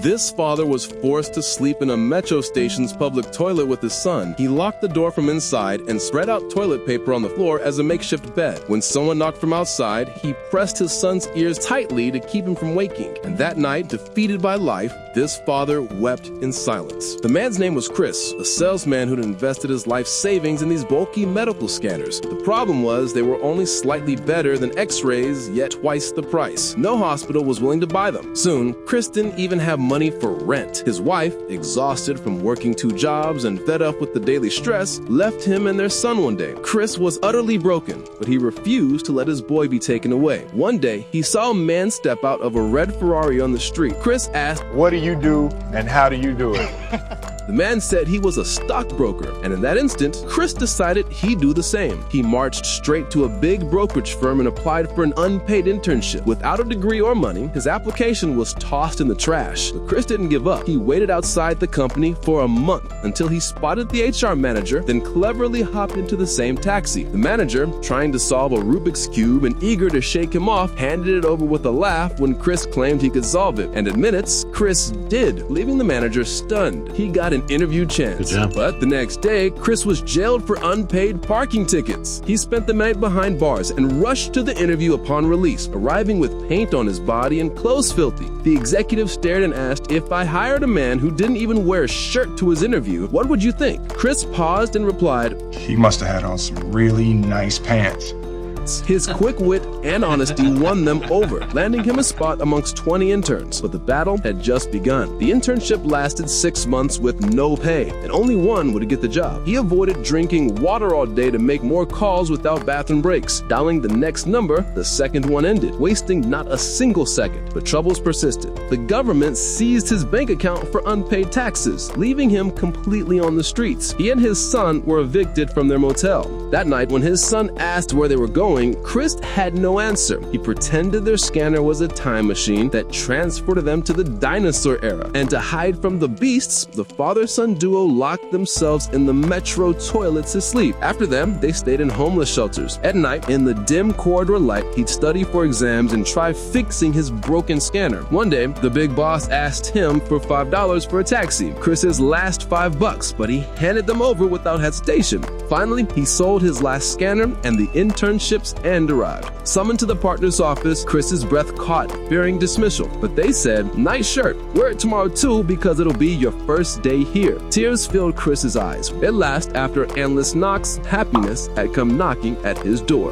This father was forced to sleep in a metro station's public toilet with his son. He locked the door from inside and spread out toilet paper on the floor as a makeshift bed. When someone knocked from outside, he pressed his son's ears tightly to keep him from waking. And that night, defeated by life, this father wept in silence. The man's name was Chris, a salesman who'd invested his life savings in these bulky medical scanners. The problem was they were only slightly better than x-rays, yet twice the price. No hospital was willing to buy them. Soon, Chris didn't even have money for rent. His wife, exhausted from working 2 jobs and fed up with the daily stress, left him and their son one day. Chris was utterly broken, but he refused to let his boy be taken away. One day, he saw a man step out of a red Ferrari on the street. Chris asked, "What do you do and how do you do it?" The man said he was a stockbroker, and in that instant, Chris decided he'd do the same. He marched straight to a big brokerage firm and applied for an unpaid internship. Without a degree or money, his application was tossed in the trash. But Chris didn't give up. He waited outside the company for a month until he spotted the HR manager, then cleverly hopped into the same taxi. The manager, trying to solve a Rubik's Cube and eager to shake him off, handed it over with a laugh when Chris claimed he could solve it. And in minutes, Chris did, leaving the manager stunned. He got an interview chance. But the next day, Chris was jailed for unpaid parking tickets. He spent the night behind bars and rushed to the interview upon release, arriving with paint on his body and clothes filthy. The executive stared and asked, "If I hired a man who didn't even wear a shirt to his interview, what would you think?" Chris paused and replied, "He must have had on some really nice pants." His quick wit and honesty won them over, landing him a spot amongst 20 interns. But the battle had just begun. The internship lasted 6 months with no pay, and only one would get the job. He avoided drinking water all day to make more calls without bathroom breaks. Dialing the next number, the second one ended, wasting not a single second. But troubles persisted. The government seized his bank account for unpaid taxes, leaving him completely on the streets. He and his son were evicted from their motel. That night, when his son asked where they were going, Chris had no answer. He pretended their scanner was a time machine that transported them to the dinosaur era. And to hide from the beasts, the father-son duo locked themselves in the metro toilets to sleep. After them, they stayed in homeless shelters. At night, in the dim corridor light, he'd study for exams and try fixing his broken scanner. One day, the big boss asked him for $5 for a taxi, Chris's last $5, but he handed them over without hesitation. Finally, he sold his last scanner and the internship's end arrived. Summoned to the partner's office, Chris's breath caught, fearing dismissal. But they said, "Nice shirt. Wear it tomorrow too because it'll be your first day here." Tears filled Chris's eyes. At last, after endless knocks, happiness had come knocking at his door.